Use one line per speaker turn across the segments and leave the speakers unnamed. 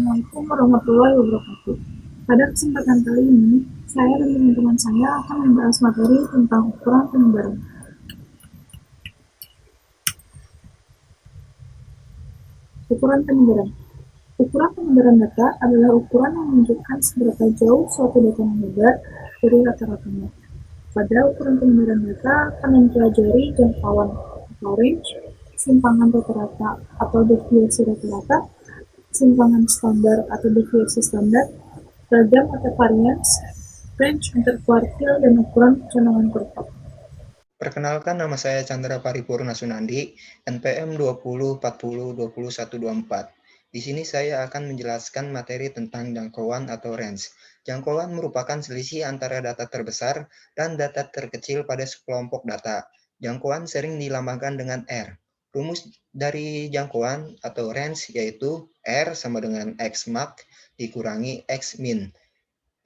Assalamualaikum warahmatullahi wabarakatuh. Pada kesempatan kali ini, saya dan teman-teman saya akan membahas materi tentang ukuran penyebaran. Ukuran penyebaran. Ukuran penyebaran data adalah ukuran yang menunjukkan seberapa jauh suatu data menyebar dari rata-ratanya. Pada ukuran penyebaran data akan mempelajari jangkauan atau range, simpangan rata-rata atau deviasi rata-rata, simpangan standar atau deviasi standar, ragam atau varians, range interkuartil, dan ukuran kecenderungan kurva.
Perkenalkan, nama saya Chandra Paripurna Sunandi, NPM 2040202124. Di sini saya akan menjelaskan materi tentang jangkauan atau range. Jangkauan merupakan selisih antara data terbesar dan data terkecil pada sekelompok data. Jangkauan sering dilambangkan dengan R. Rumus dari jangkauan atau range yaitu R sama dengan X max dikurangi X min.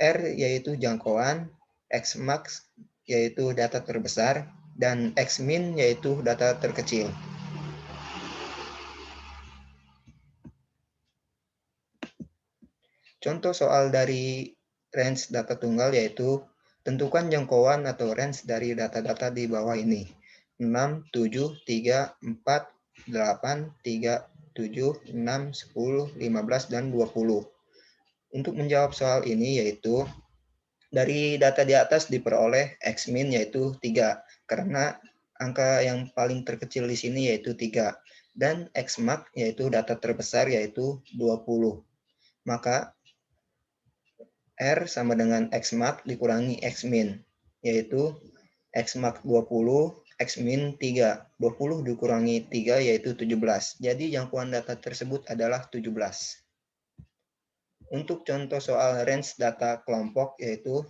R yaitu jangkauan, X max yaitu data terbesar, dan X min yaitu data terkecil. Contoh soal dari range data tunggal yaitu tentukan jangkauan atau range dari data-data di bawah ini. 6, 7, 3, 4, 8, 3, 7, 6, 10, 15, dan 20. Untuk menjawab soal ini yaitu dari data di atas diperoleh X min yaitu 3, karena angka yang paling terkecil di sini yaitu 3, dan X max yaitu data terbesar yaitu 20. Maka R sama dengan X max dikurangi X min, yaitu X max 20, X min 3. 20 dikurangi 3 yaitu 17. Jadi jangkauan data tersebut adalah 17. Untuk contoh soal range data kelompok yaitu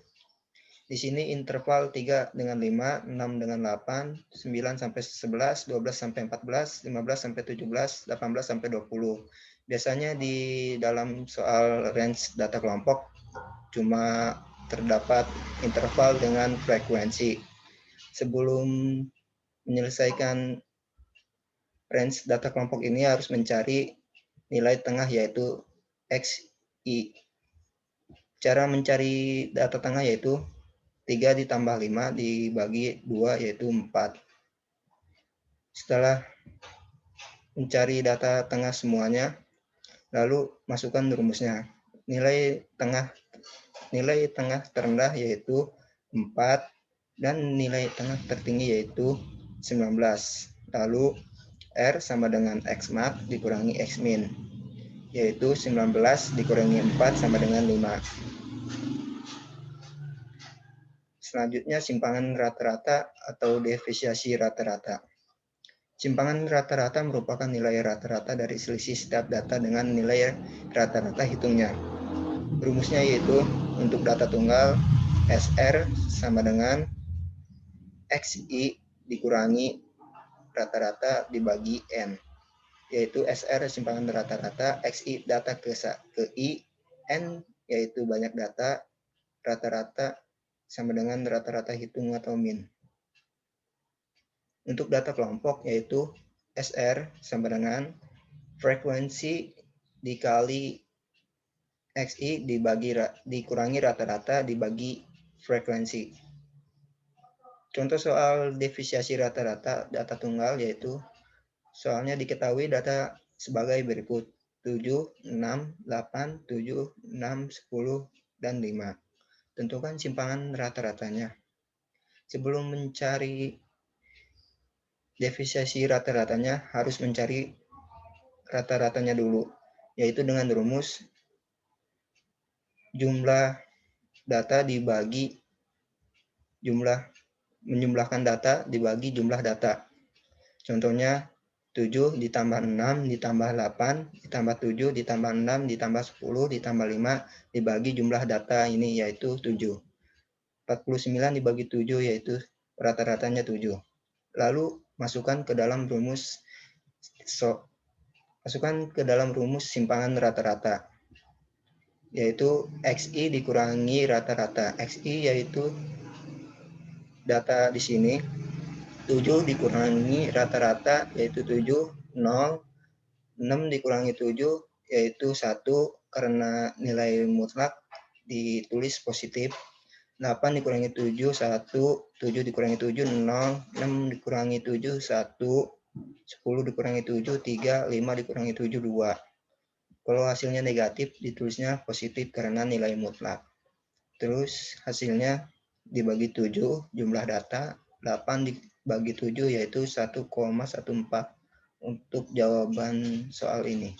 di sini interval 3 dengan 5, 6 dengan 8, 9 sampai 11, 12 sampai 14, 15 sampai 17, 18 sampai 20. Biasanya di dalam soal range data kelompok cuma terdapat interval dengan frekuensi. Sebelum menyelesaikan range data kelompok ini harus mencari nilai tengah yaitu XI. Cara mencari data tengah yaitu 3 ditambah 5 dibagi 2 yaitu 4. Setelah mencari data tengah semuanya, lalu masukkan rumusnya. Nilai tengah terendah yaitu 4 dan nilai tengah tertinggi yaitu 19. Lalu R sama dengan X max dikurangi X min, yaitu 19 dikurangi 4 sama dengan 5. Selanjutnya simpangan rata-rata atau deviasi rata-rata. Simpangan rata-rata merupakan nilai rata-rata dari selisih setiap data dengan nilai rata-rata hitungnya. Rumusnya yaitu untuk data tunggal SR sama dengan XI dikurangi rata-rata dibagi N, yaitu SR simpangan rata-rata, XI data ke I, N yaitu banyak data, rata-rata sama dengan rata-rata hitung atau min. Untuk data kelompok yaitu SR sama dengan frekuensi dikali XI dikurangi rata-rata dibagi frekuensi. Contoh soal deviasi rata-rata data tunggal yaitu soalnya diketahui data sebagai berikut 7, 6, 8, 7, 6, 10, dan 5. Tentukan simpangan rata-ratanya. Sebelum mencari deviasi rata-ratanya harus mencari rata-ratanya dulu, yaitu dengan rumus jumlah data dibagi menjumlahkan data dibagi jumlah data. Contohnya 7 ditambah 6 ditambah 8 ditambah 7 ditambah 6 ditambah 10 ditambah 5 dibagi jumlah data ini yaitu 7. 49 dibagi 7 yaitu rata-ratanya 7. Lalu masukkan ke dalam rumus simpangan rata-rata, yaitu XI dikurangi rata-rata. XI yaitu data di sini 7 dikurangi rata-rata yaitu 7, 0, 6 dikurangi 7 yaitu 1, karena nilai mutlak ditulis positif. 8 dikurangi 7, 1, 7 dikurangi 7, 0, 6 dikurangi 7, 1, 10 dikurangi 7, 3, 5 dikurangi 7, 2. Kalau hasilnya negatif, ditulisnya positif karena nilai mutlak. Terus hasilnya dibagi 7, jumlah data, 8 dibagi 7 yaitu 1,14 untuk jawaban soal ini.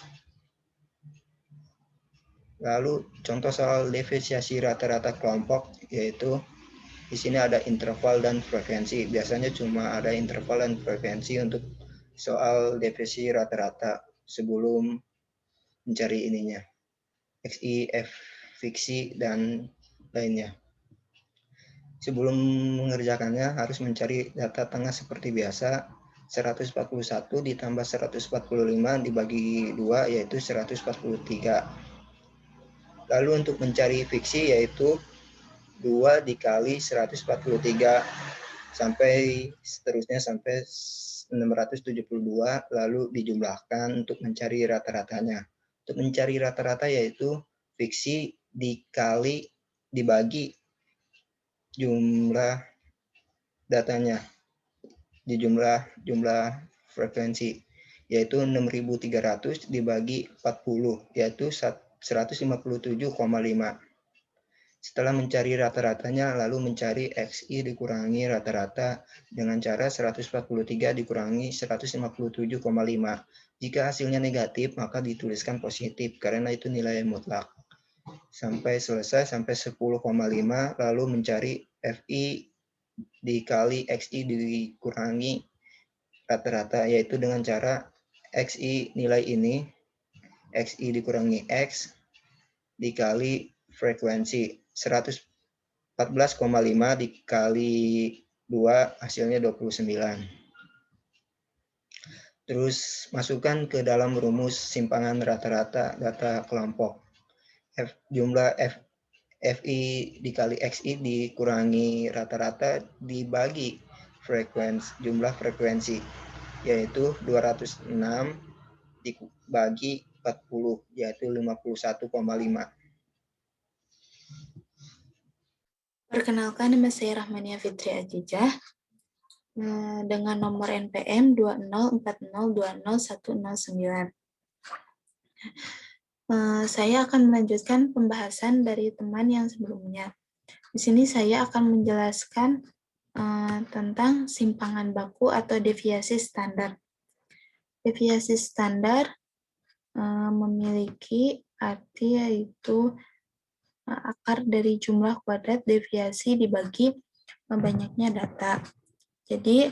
Lalu contoh soal diferensiasi rata-rata kelompok, yaitu di sini ada interval dan frekuensi. Biasanya cuma ada interval dan frekuensi untuk soal diferensiasi rata-rata sebelum mencari ininya. XI, F fiksi, dan lainnya. Sebelum mengerjakannya harus mencari data tengah seperti biasa. 141 ditambah 145 dibagi 2 yaitu 143. Lalu untuk mencari fiksi yaitu 2 dikali 143 sampai seterusnya sampai 672 lalu dijumlahkan untuk mencari rata-ratanya. Untuk mencari rata-rata yaitu fiksi dikali dibagi jumlah datanya di jumlah frekuensi yaitu 6.300 dibagi 40 yaitu 157,5. Setelah mencari rata-ratanya lalu mencari XI dikurangi rata-rata dengan cara 143 dikurangi 157,5. Jika hasilnya negatif maka dituliskan positif karena itu nilai mutlak. Sampai selesai sampai 10,5 lalu mencari FI dikali XI dikurangi rata-rata yaitu dengan cara XI nilai ini XI dikurangi X dikali frekuensi 114,5 dikali 2 hasilnya 29. Terus masukkan ke dalam rumus simpangan rata-rata data kelompok. Jumlah FI dikali XI dikurangi rata-rata dibagi jumlah frekuensi yaitu 206 dibagi 40 yaitu 51,5.
Perkenalkan, nama saya Rahmania Fitri Ajijah dengan nomor NPM 204020109. Saya akan melanjutkan pembahasan dari teman yang sebelumnya. Di sini saya akan menjelaskan tentang simpangan baku atau deviasi standar. Deviasi standar memiliki arti yaitu akar dari jumlah kuadrat deviasi dibagi banyaknya data. Jadi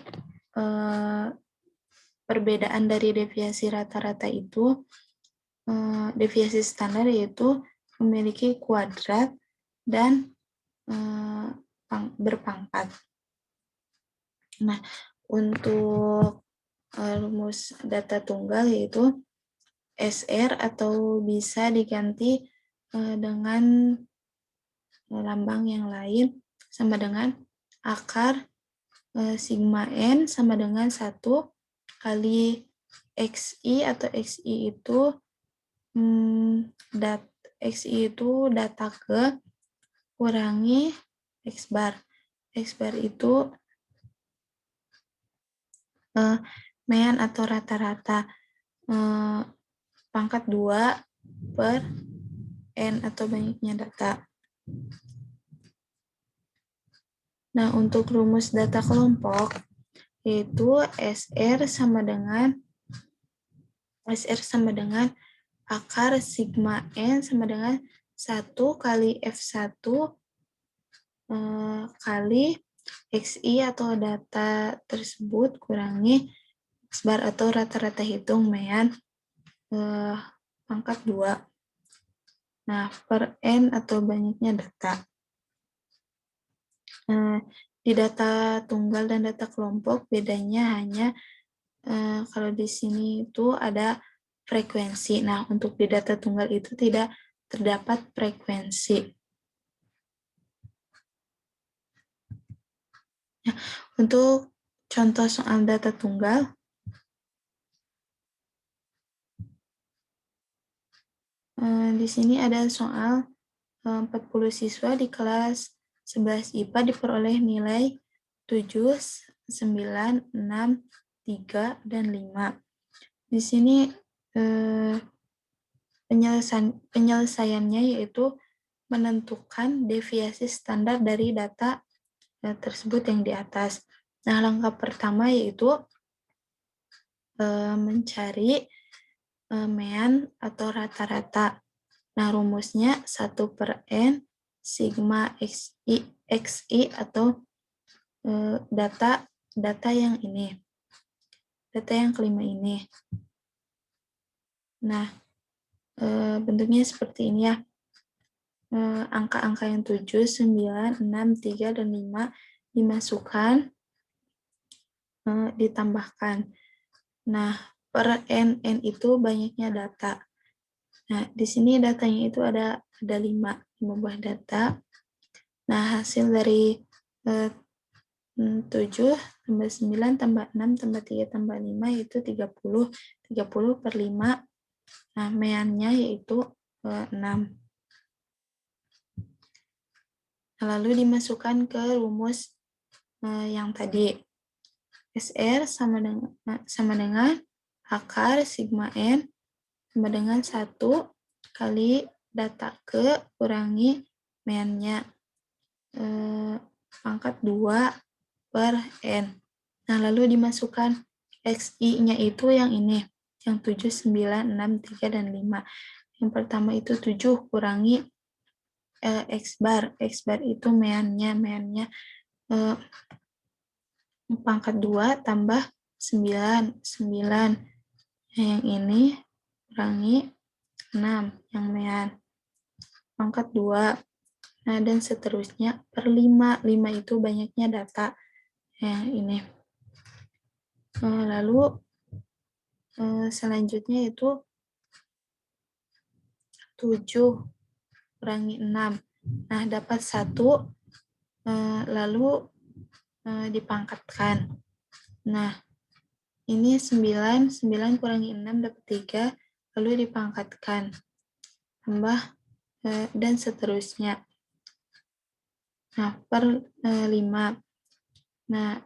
perbedaan dari deviasi rata-rata itu, deviasi standar yaitu memiliki kuadrat dan berpangkat. Nah, untuk rumus data tunggal yaitu SR atau bisa diganti dengan lambang yang lain sama dengan akar sigma N sama dengan 1 kali XI atau XI itu XI itu data ke kurangi X bar. X bar itu mean atau rata-rata pangkat 2 per N atau banyaknya data. Nah, untuk rumus data kelompok, yaitu SR sama dengan akar sigma N sama dengan 1 kali F1 kali XI atau data tersebut kurangi X bar atau rata-rata hitung mean pangkat 2. Nah, per N atau banyaknya data. Di data tunggal dan data kelompok bedanya hanya kalau di sini itu ada frekuensi. Nah, untuk di data tunggal itu tidak terdapat frekuensi. Nah, untuk contoh soal data tunggal, Di sini ada soal 40 siswa di kelas 11 IPA diperoleh nilai 7, 9, 6, 3, dan 5. Di sini penyelesaiannya yaitu menentukan deviasi standar dari data tersebut yang di atas. Nah, langkah pertama yaitu mencari mean atau rata-rata. Nah, rumusnya 1/n sigma xi atau data yang ini. Data yang kelima ini. Nah, bentuknya seperti ini ya. Angka-angka yang 7, 9, 6, 3, dan 5 dimasukkan, ditambahkan. Nah, per n itu banyaknya data. Nah, di sini datanya itu ada 5 buah data. Nah, hasil dari 7 tambah 9 tambah 6 tambah 3 tambah 5 yaitu 30. 30 per 5. Nah, meannya yaitu 6. Lalu dimasukkan ke rumus yang tadi. SR sama dengan akar sigma N sama dengan 1 kali data ke kurangi meannya pangkat 2 per N. Nah, lalu dimasukkan XI-nya itu yang ini, yang 7, 9, 6, 3, dan 5. Yang pertama itu 7 kurangi X bar. X bar itu meannya pangkat 2 tambah 9. 9. Nah, yang ini kurangi 6, yang mean. Pangkat 2. Nah, dan seterusnya per 5. 5 itu banyaknya data. Yang ini. Lalu selanjutnya itu 7 kurangi 6. Nah, dapat 1, lalu dipangkatkan. Nah, ini 9 kurangi 6 dapat 3, lalu dipangkatkan. Tambah, dan seterusnya. Nah, per 5. Nah,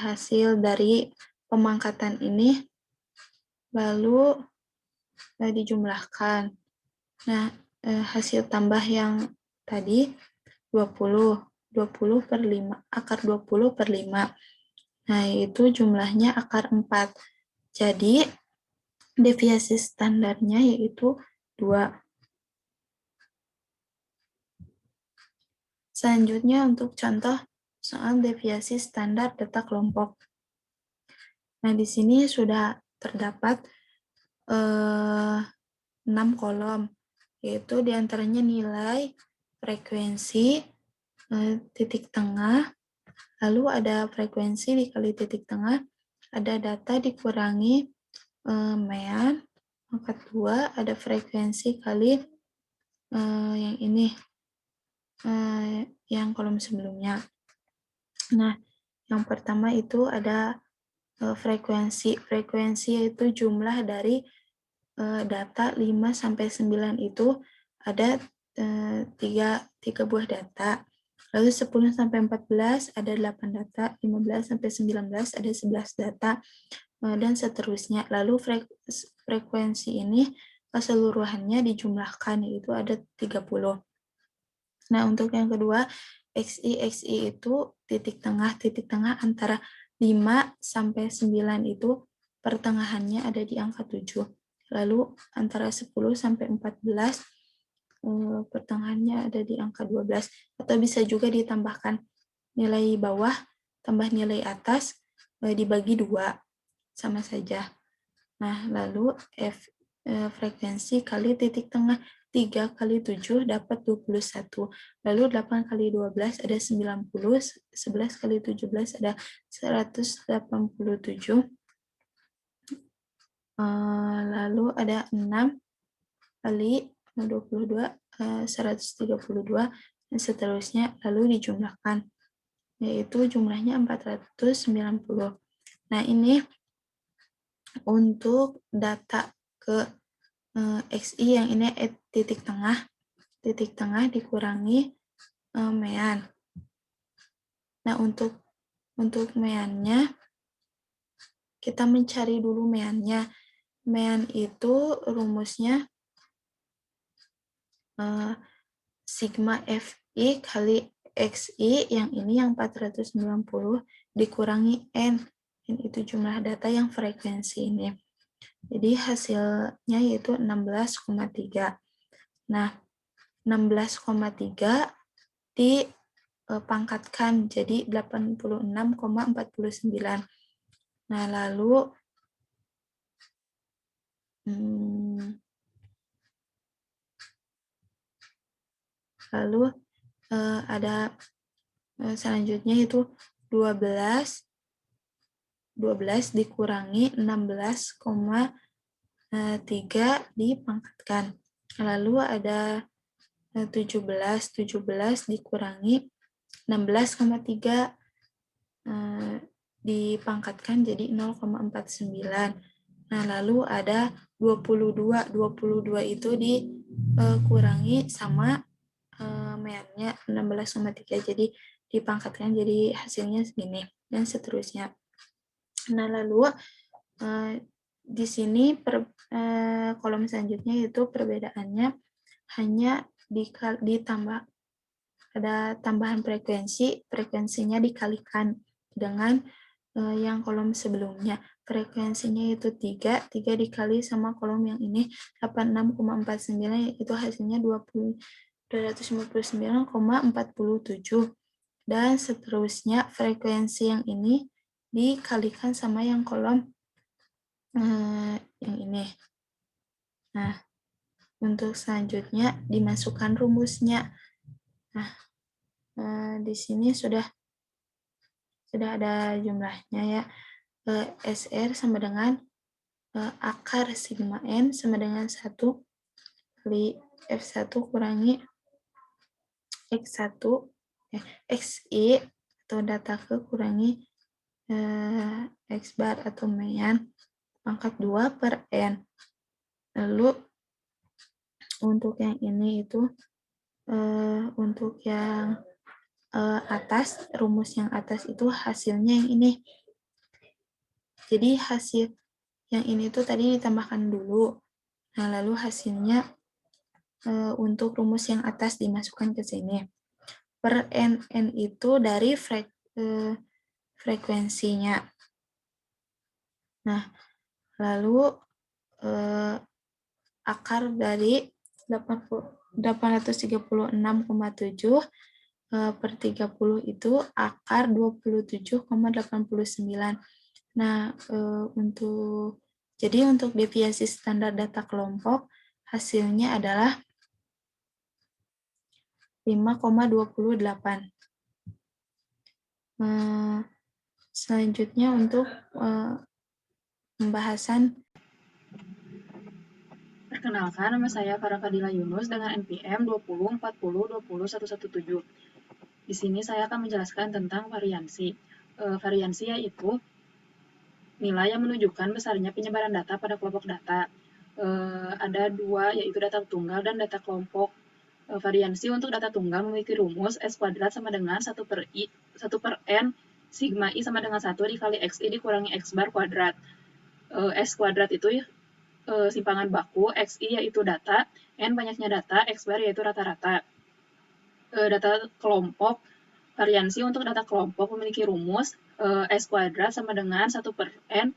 hasil dari pemangkatan ini lalu dijumlahkan. Nah, hasil tambah yang tadi 20 per 5, akar 20 per 5. Nah, itu jumlahnya akar 4. Jadi, deviasi standarnya yaitu 2. Selanjutnya untuk contoh soal deviasi standar data kelompok. Nah, di sini sudah terdapat 6 kolom, yaitu diantaranya nilai, frekuensi, titik tengah, lalu ada frekuensi dikali titik tengah, ada data dikurangi mean, pangkat 2, ada frekuensi kali yang ini, yang kolom sebelumnya. Nah, yang pertama itu ada frekuensi. Frekuensi yaitu jumlah dari data 5 sampai 9 itu ada 3 buah data. Lalu 10 sampai 14 ada 8 data, 15 sampai 19 ada 11 data, dan seterusnya. Lalu frekuensi ini keseluruhannya dijumlahkan, yaitu ada 30. Nah, untuk yang kedua, XI itu titik tengah antara 5 sampai 9 itu pertengahannya ada di angka 7. Lalu antara 10 sampai 14 pertengahannya ada di angka 12. Atau bisa juga ditambahkan nilai bawah tambah nilai atas dibagi 2. Sama saja. Nah, lalu frekuensi kali titik tengah 3 kali 7 dapat 21. Lalu 8 kali 12 ada 90, 11 kali 17 ada 187. Lalu ada 6 kali 22, 132, dan seterusnya. Lalu dijumlahkan, yaitu jumlahnya 490. Nah, ini untuk data ke XI yang ini titik tengah dikurangi mean. Nah, untuk meannya, kita mencari dulu meannya. Mean itu rumusnya sigma FI kali XI, yang ini yang 490, dikurangi N. N itu jumlah data yang frekuensi ini. Jadi hasilnya yaitu 16,3. Nah, 16,3 dipangkatkan jadi 86,49. Nah, lalu ada selanjutnya itu 12 dikurangi 16,3 dipangkatkan. Lalu ada 17 dikurangi 16,3 dipangkatkan jadi 0,49. Nah, lalu ada 22 itu dikurangi sama meannya 16,3, jadi dipangkatkan jadi hasilnya segini, dan seterusnya. Nah, lalu di sini kolom selanjutnya itu perbedaannya hanya ditambah, ada tambahan frekuensinya dikalikan dengan yang kolom sebelumnya. Frekuensinya itu 3 dikali sama kolom yang ini 86,49, yaitu hasilnya 259,47. Dan seterusnya frekuensi yang ini dikalikan sama yang kolom yang ini. Nah, untuk selanjutnya dimasukkan rumusnya. Nah, di sini sudah ada jumlahnya ya. SR sama dengan akar sigma N sama dengan 1 kali F1 kurangi X1, XI atau data ke kurangi X bar atau mean pangkat 2 per N. Lalu untuk yang ini itu untuk yang atas, rumus yang atas itu hasilnya yang ini. Jadi hasil yang ini tuh tadi ditambahkan dulu. Nah, lalu hasilnya untuk rumus yang atas dimasukkan ke sini. Per N itu dari frekuensinya. Nah, lalu akar dari 836,7 per 30 itu akar 27,89. Nah, jadi untuk deviasi standar data kelompok, hasilnya adalah 5,28. Selanjutnya untuk pembahasan.
Perkenalkan, nama saya Farah Fadila Yunus dengan NPM 2040200117. Di sini saya akan menjelaskan tentang variansi. Variansi yaitu nilai yang menunjukkan besarnya penyebaran data pada kelompok data. Ada dua, yaitu data tunggal dan data kelompok. Variansi untuk data tunggal memiliki rumus S kuadrat sama dengan 1 per N, sigma I sama dengan 1 dikali XI dikurangi X bar kuadrat. S kuadrat itu simpangan baku, XI yaitu data, N banyaknya data, X bar yaitu rata-rata. Data kelompok, variansi untuk data kelompok memiliki rumus S kuadrat sama dengan 1 per N,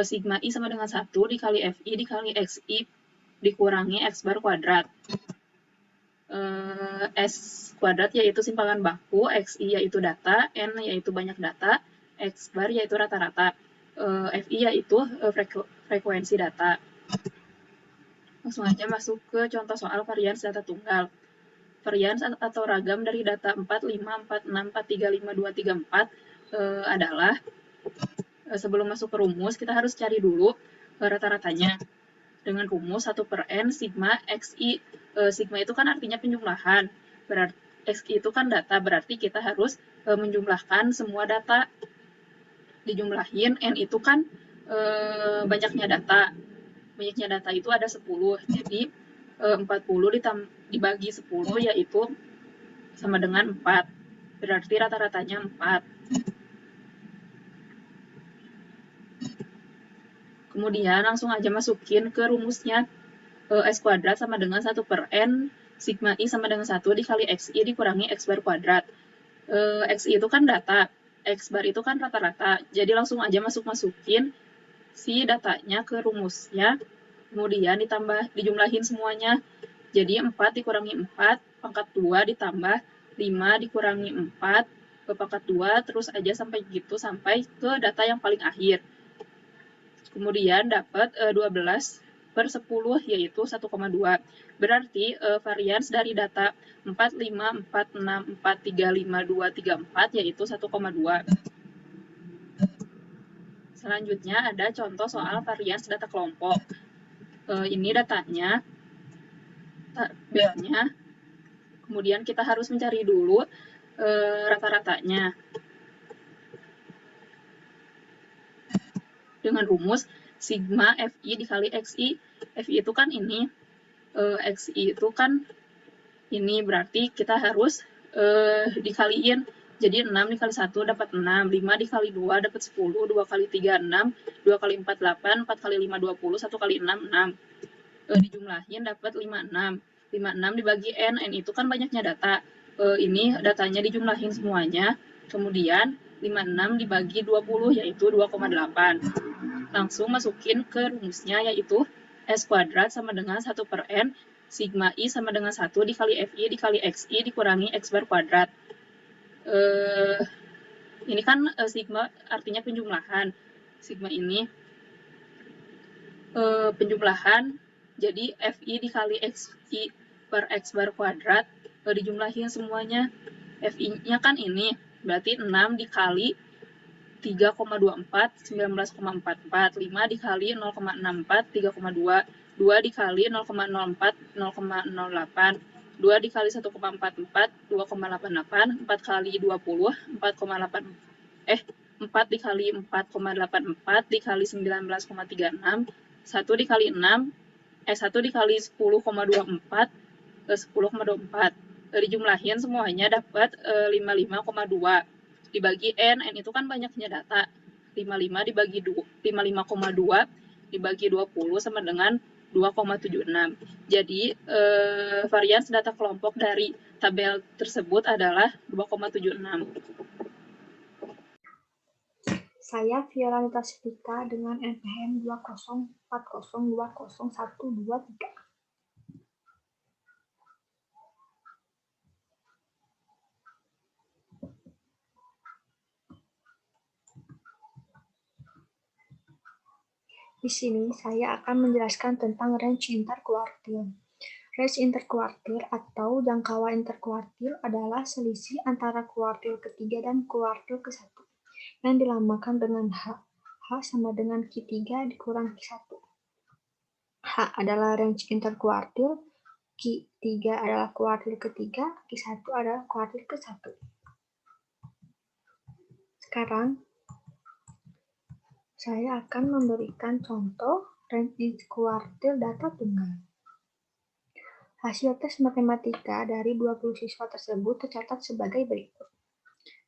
sigma I sama dengan 1 dikali FI dikali XI dikurangi X bar kuadrat. S kuadrat yaitu simpangan baku, XI yaitu data, N yaitu banyak data, X bar yaitu rata-rata, FI yaitu frekuensi data. Langsung aja masuk ke contoh soal varians data tunggal. Varians atau ragam dari data 4, 5, 4, 6, 4, 3, 5, 2, 3, 4 adalah, sebelum masuk ke rumus, kita harus cari dulu rata-ratanya. Dengan rumus 1 per N sigma XI. Sigma itu kan artinya penjumlahan. Berarti XI itu kan data, berarti kita harus menjumlahkan semua data. Dijumlahin, N itu kan banyaknya data. banyaknya data itu ada 10. Jadi 40 dibagi 10 yaitu sama dengan 4. Berarti rata-ratanya 4. Kemudian langsung aja masukin ke rumusnya S kuadrat sama dengan 1/n sigma I sama dengan 1 dikali XI dikurangi X bar kuadrat. XI itu kan data, X bar itu kan rata-rata. Jadi langsung aja masukin si datanya ke rumusnya, kemudian dijumlahin semuanya. Jadi 4 dikurangi 4, pangkat 2 ditambah 5 dikurangi 4, ke pangkat 2, terus aja sampai gitu, sampai ke data yang paling akhir. Kemudian dapat 12/10, yaitu 1,2. Berarti varians dari data 4, 5, 4, 6, 4, 3, 5, 2, 3, 4, yaitu 1,2. Selanjutnya ada contoh soal varians data kelompok. Ini datanya, tabelnya. Kemudian kita harus mencari dulu rata-ratanya. Dengan rumus sigma FI dikali XI. FI itu kan ini, XI itu kan ini, berarti kita harus dikaliin. Jadi 6 dikali 1 dapat 6, 5 dikali 2 dapat 10, 2 kali 3, 6, 2 kali 4, 8, 4 kali 5, 20, 1 kali 6, 6. Dijumlahin dapat 56. 56 dibagi N itu kan banyaknya data. Ini datanya dijumlahin semuanya, kemudian 56 dibagi 20, yaitu 2,8. Langsung masukin ke rumusnya, yaitu S kuadrat sama dengan 1/n sigma I sama dengan 1 dikali FI dikali XI dikurangi X bar kuadrat. Ini kan sigma artinya penjumlahan. Sigma ini penjumlahan, jadi FI dikali XI per X bar kuadrat, dijumlahin semuanya. FI-nya kan ini, berarti 6 dikali 3,24, 19,44, 5 dikali 0,64, 3,2, 2 dikali 0,04, 0,08, 2 dikali 1,44, 2,88, 4 kali 20, 4 dikali 4,84 dikali 19,36, 1 dikali 6, 1 dikali 10,24, 10,24. Dijumlahin semuanya dapat 55,2. Dibagi N itu kan banyaknya data. 55 dibagi 55,2 dibagi 20 sama dengan 2,76. Jadi varians data kelompok dari tabel tersebut adalah 2,76.
Saya Violanita Sifika dengan NPM 204020123. Di sini saya akan menjelaskan tentang range interkuartil. Range interkuartil atau jangkauan interkuartil adalah selisih antara kuartil ketiga dan kuartil ke-1 yang dilambangkan dengan H. H sama dengan Q3 dikurang Q1. H adalah range interkuartil, Q3 adalah kuartil ketiga, Q1 adalah kuartil ke-1. Sekarang saya akan memberikan contoh range interkuartil data tunggal. Hasil tes matematika dari 20 siswa tersebut tercatat sebagai berikut.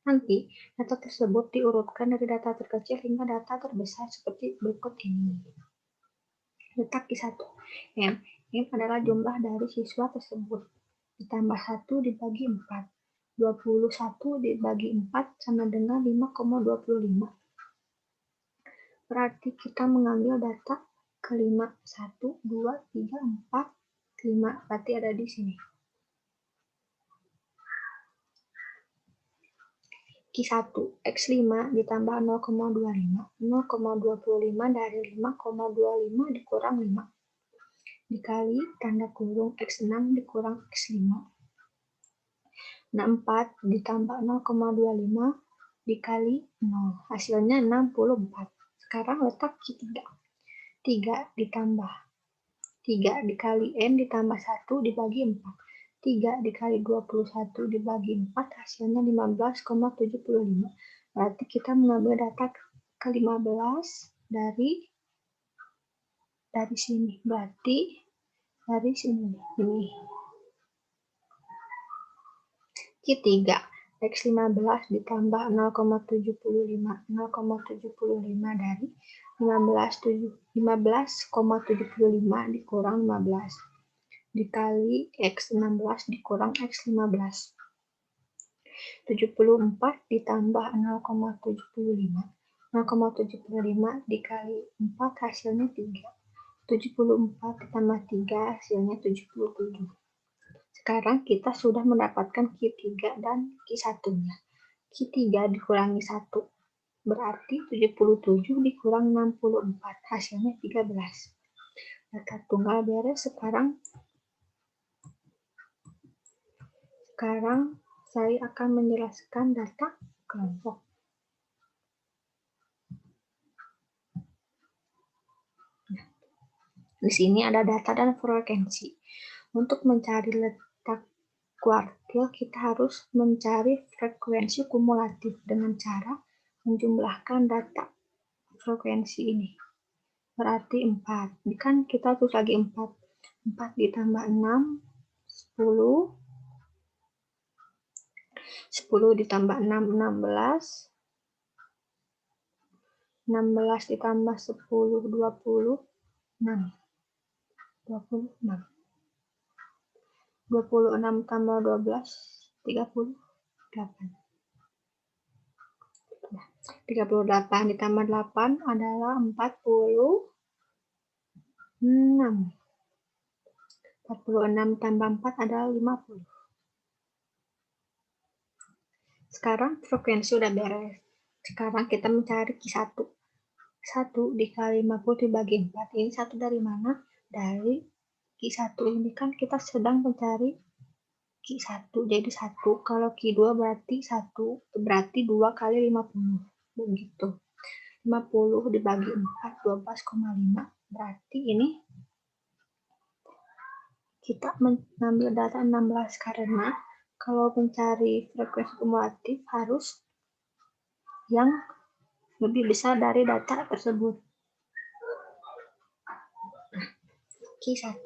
Nanti, data tersebut diurutkan dari data terkecil hingga data terbesar seperti berikut ini. Letak Q1. M adalah jumlah dari siswa tersebut. Ditambah 1 dibagi 4. 21 dibagi 4 sama dengan 5,25. Berarti kita mengambil data kelima 1, 2, 3, 4, 5. Berarti ada di sini. Q1, X5 ditambah 0,25. 0,25 dari 5,25 dikurang 5. Dikali tanda kurung X6 dikurang X5. 64 ditambah 0,25 dikali 0. Hasilnya 64. Sekarang letak Q3. 3 ditambah 3 dikali N ditambah 1 dibagi 4. 3 dikali 21 dibagi 4 hasilnya 15,75. Berarti kita mengambil data ke-15 dari dari sini. Berarti dari sini. Ini. Q3. X15 ditambah 0,75 dari 15,75 dikurang 15 dikali X16 dikurang X15. 74 ditambah 0,75 dikali 4 hasilnya 3. 74 ditambah 3 hasilnya 77. Sekarang kita sudah mendapatkan Q3 dan Q1-nya. Q3 dikurangi 1, berarti 77 dikurang 64, hasilnya 13. Data tunggal beres. Sekarang saya akan menjelaskan data kelompok. Di sini ada data dan frekuensi. Untuk mencari letak kuartil, kita harus mencari frekuensi kumulatif dengan cara menjumlahkan data frekuensi ini. Berarti 4. Kan kita tulis lagi 4. 4 ditambah 6, 10. 10 ditambah 6, 16. 16 ditambah 10, 26. 26 tambah 12, 38. 38 ditambah 8 adalah 46. 46 tambah 4 adalah 50. Sekarang frekuensi udah beres. Sekarang kita mencari Q1. 1 dikali 50 dibagi 4. Ini 1 dari mana? Dari Q1 ini kan kita sedang mencari Q1. Jadi 1. Kalau Q2 berarti 1. Berarti 2 kali 50. Begitu. 50 dibagi 4, 12,5. Berarti ini kita mengambil data 16 karena kalau mencari frekuensi kumulatif harus yang lebih besar dari data tersebut. Q1.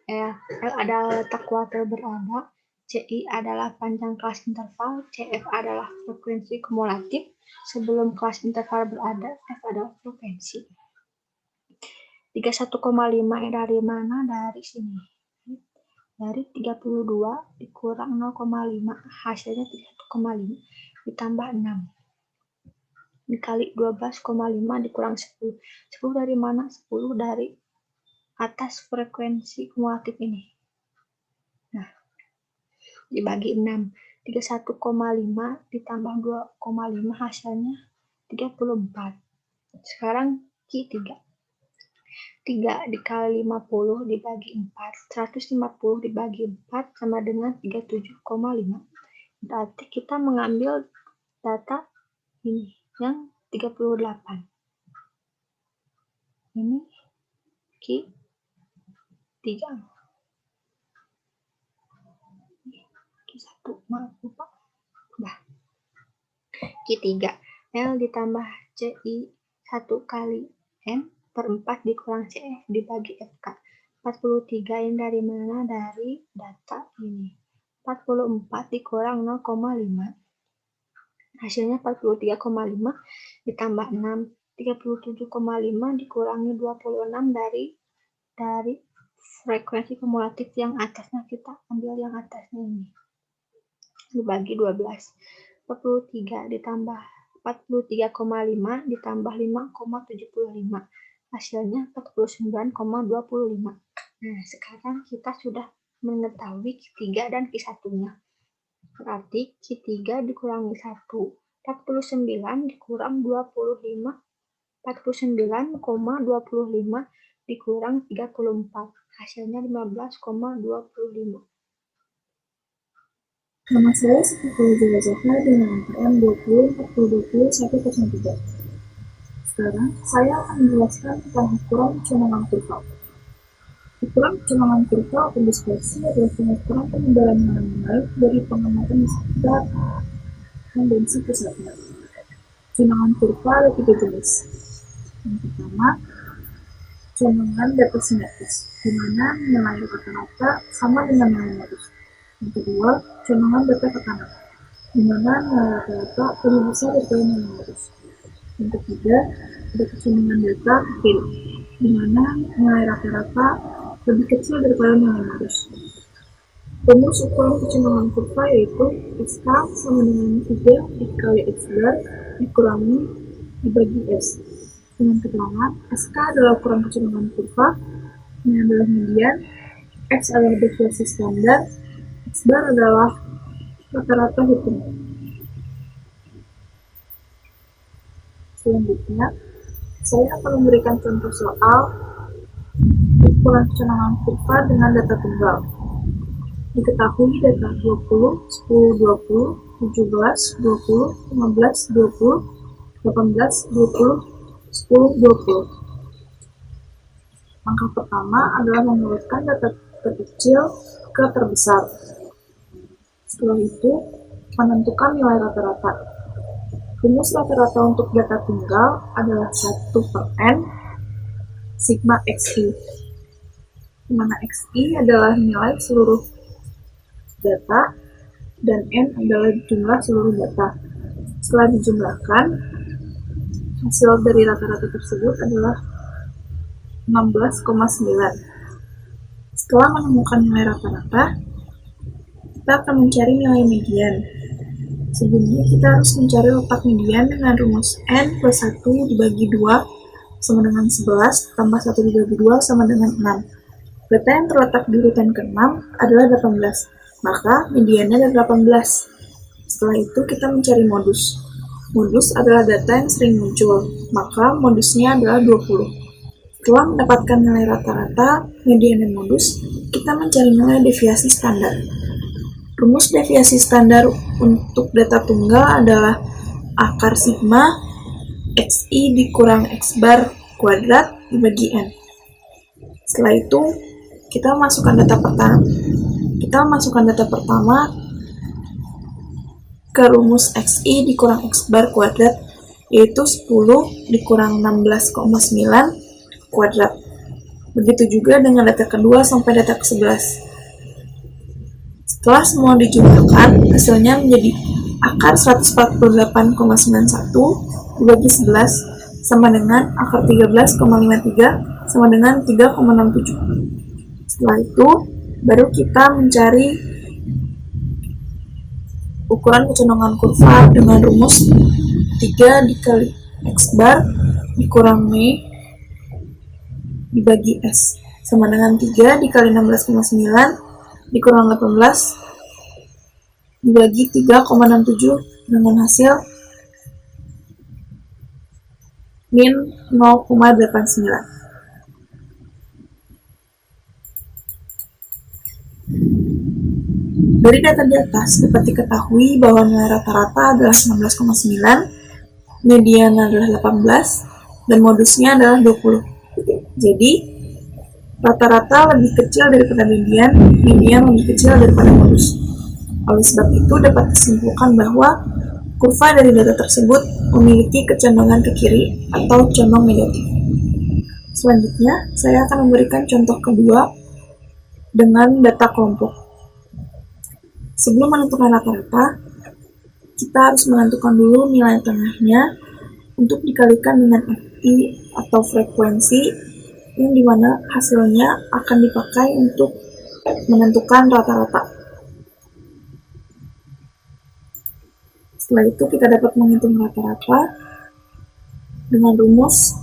L adalah letak kuartil berada, CI adalah panjang kelas interval, CF adalah frekuensi kumulatif sebelum kelas interval berada, F adalah frekuensi. 31,5 dari mana? Dari sini. Dari 32 dikurang 0,5, hasilnya 31,5 ditambah 6. Dikali 12,5 dikurang 10. 10 dari mana? 10 dari atas frekuensi kumulatif ini. Nah, dibagi 6. 31,5 ditambah 2,5 hasilnya 34. Sekarang Q3. 3 dikali 50 dibagi 4. 150 dibagi 4 sama dengan 37,5. Berarti kita mengambil data ini yang 38. Ini Q3. Q1, maaf lupa. Nah. Q3. L ditambah CI 1 kali N per 4 dikurang CF dibagi FK. 43 ini dari mana? Dari data ini. 44 dikurang 0,5. Hasilnya 43,5 ditambah 6. 37,5 dikurangi 26 dari frekuensi kumulatif yang atasnya, kita ambil yang atasnya ini. Dibagi 12. 43 ditambah 43,5 ditambah 5,75. Hasilnya 49,25. Nah, sekarang kita sudah mengetahui Q3 dan Q1-nya. Berarti Q3 dikurangi 1. 49 dikurang 25. 49,25 dikurang 34. Hasilnya 15,25.
Nama saya Siti Zahra dengan angka M204020-103. Sekarang saya akan menjelaskan tentang ukuran kecenderungan kurva. Ukuran kecenderungan kurva atau dispersi adalah pengukuran penyebaran nilai dari pengamatan sekitar tendensi pusatnya. Kecenderungan kurva ada 3 jenis. Yang pertama, Contohan data simetris, di mana nilai rata-rata sama dengan nilai modus. Yang kedua, contohan data tekanan, di mana nilai rata-rata lebih besar daripada nilai modus. Yang ketiga, ada kecenderungan data kecil, di mana nilai rata-rata lebih kecil daripada nilai modus. Rumus ukuran kecenderungan kurva yaitu SK sama dengan 3 dikali X bar dikurangi dibagi S. Dengan keterangan, SK adalah ukuran kecenderungan kurva, ini adalah median, X adalah deviasi standar, X bar adalah rata-rata hitungan. Selanjutnya, saya akan memberikan contoh soal ukuran kecenderungan kurva dengan data tunggal. Diketahui data 20, 10, 20, 17, 20, 15, 20, 18, 20, 10, 20. Langkah pertama adalah mengurutkan data terkecil ke terbesar. Setelah itu, menentukan nilai rata-rata. Rumus rata-rata untuk data tunggal adalah 1/n sigma xi, di mana xi adalah nilai seluruh data dan n adalah jumlah seluruh data. Setelah dijumlahkan, hasil dari rata-rata tersebut adalah 16,9. Setelah menemukan nilai rata-rata, kita akan mencari nilai median. Sebelumnya kita harus mencari letak median dengan rumus n plus 1 dibagi 2 sama dengan 11 tambah 1 dibagi 2 sama dengan 6. Data yang terletak di urutan ke-6 adalah 18, maka mediannya adalah 18. Setelah itu kita mencari modus. Modus adalah data yang sering muncul, maka modusnya adalah 20. Setelah mendapatkan nilai rata-rata, median dan modus, kita mencari nilai deviasi standar. Rumus deviasi standar untuk data tunggal adalah akar sigma xi dikurang x bar kuadrat dibagi n. Setelah itu, kita masukkan data pertama ke rumus xi dikurang x bar kuadrat, yaitu 10 dikurang 16,9 kuadrat. Begitu juga dengan data kedua sampai data ke-11. Setelah semua dijumlahkan, hasilnya menjadi akar 148,91 dibagi 11 sama dengan akar 13,53 sama dengan 3,67. Setelah itu, baru kita mencari ukuran kecenderungan kurva dengan rumus 3 dikali x bar dikurang m dibagi s sama dengan 3 dikali 16,9 dikurang 18 dibagi 3,67 dengan hasil min 0,89. Dari data di atas dapat diketahui bahwa nilai rata-rata adalah 19,9, median adalah 18, dan modusnya adalah 20. Jadi, rata-rata lebih kecil daripada median, median lebih kecil daripada modus. Oleh sebab itu, dapat disimpulkan bahwa kurva dari data tersebut memiliki kecenderungan ke kiri atau condong negatif. Selanjutnya, saya akan memberikan contoh kedua dengan data kelompok. Sebelum menentukan rata-rata, kita harus menentukan dulu nilai tengahnya untuk dikalikan dengan FI atau frekuensi yang dimana hasilnya akan dipakai untuk menentukan rata-rata. Setelah itu kita dapat menghitung rata-rata dengan rumus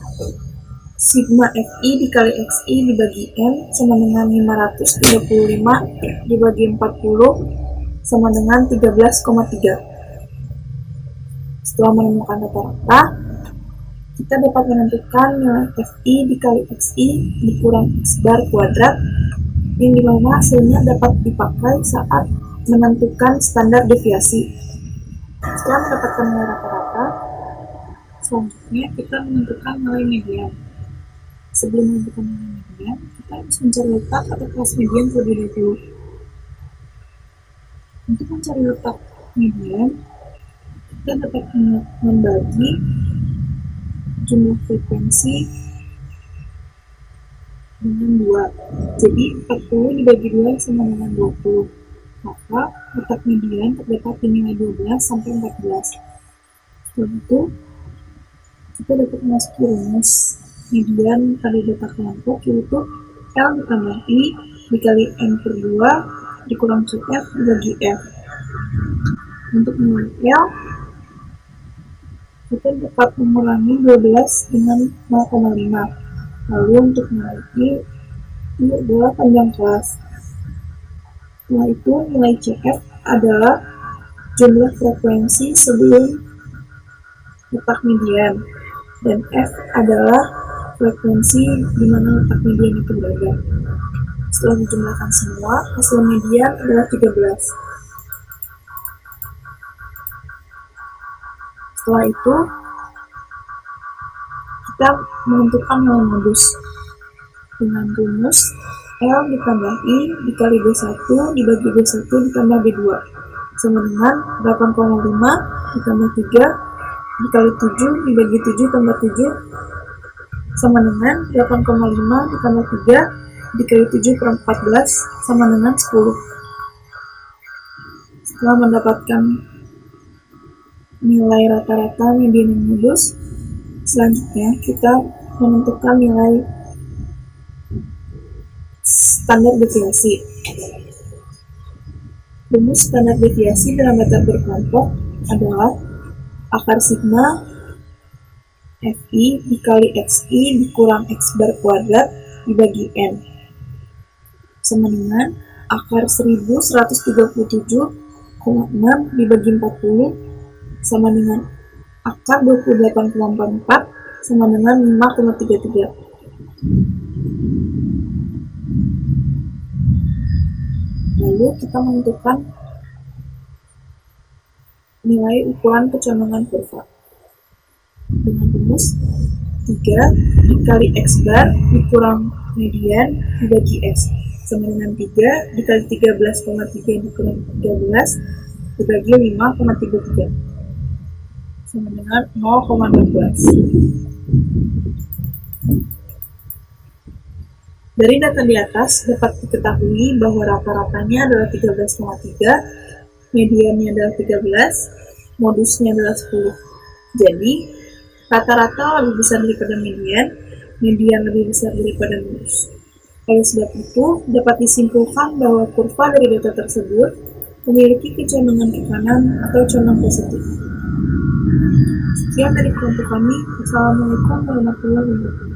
sigma FI dikali XI dibagi N sama dengan 535 dibagi 40 sama dengan 13,3. Setelah menemukan rata-rata, kita dapat menentukan nilai FI dikali XI dikurang X bar kuadrat, yang dimana hasilnya dapat dipakai saat menentukan standar deviasi. Setelah mendapatkan nilai rata-rata, selanjutnya kita menentukan nilai median. Sebelum menentukan nilai median, kita harus mencari letak atau kelas median terlebih dahulu. Untuk mencari letak median, kita dapat membagi jumlah frekuensi dengan 2. Jadi 40 dibagi 2 sama dengan 20. Maka letak median terdapat di nilai 12 sampai 14. Setelah itu, kita dapat memasuki rumus median pada data kelompok, yaitu L ditambah I dikali N per 2 dikurang CF dibagi F. Untuk nilai L, kita dapat mengurangi 12 dengan 0,5. Lalu untuk nilai I adalah panjang kelas. Setelah itu, nilai CF adalah jumlah frekuensi sebelum letak median, dan F adalah frekuensi di mana letak median itu berada. Setelah dijumlahkan semua, hasil median adalah 13. Setelah itu, kita menentukan nilai modus dengan rumus L ditambah I dikali B1 dibagi B1 ditambah B2 sama dengan 8,5 ditambah 3 dikali 7 dibagi 7 tambah 7 sama dengan 8,5 ditambah 3 dikali 7 per 14 sama dengan 10. Setelah mendapatkan nilai rata-rata median dan modus, selanjutnya kita menentukan nilai standar deviasi. Rumus standar deviasi dalam data berkelompok adalah akar sigma Fi dikali Xi dikurang X bar kuadrat dibagi N sama dengan akar 1137,6 dibagi 40 sama dengan akar 28,44 sama dengan 5,33. Lalu kita menentukan nilai ukuran kecondongan kurva dengan rumus 3 dikali X bar dikurang median dibagi S sama dengan 3 dikali 13,3 dikurang 13 dibagi 5,33 sama dengan 0,12. Dari data di atas dapat diketahui bahwa rata-ratanya adalah 13,3, mediannya adalah 13, modusnya adalah 10. Jadi, rata-rata lebih besar daripada median lebih besar daripada modus. Oleh sebab itu, dapat disimpulkan bahwa kurva dari data tersebut memiliki kecondongan ke kanan atau condong positif. Sekian dari kelompok kami. Wassalamualaikum warahmatullahi wabarakatuh.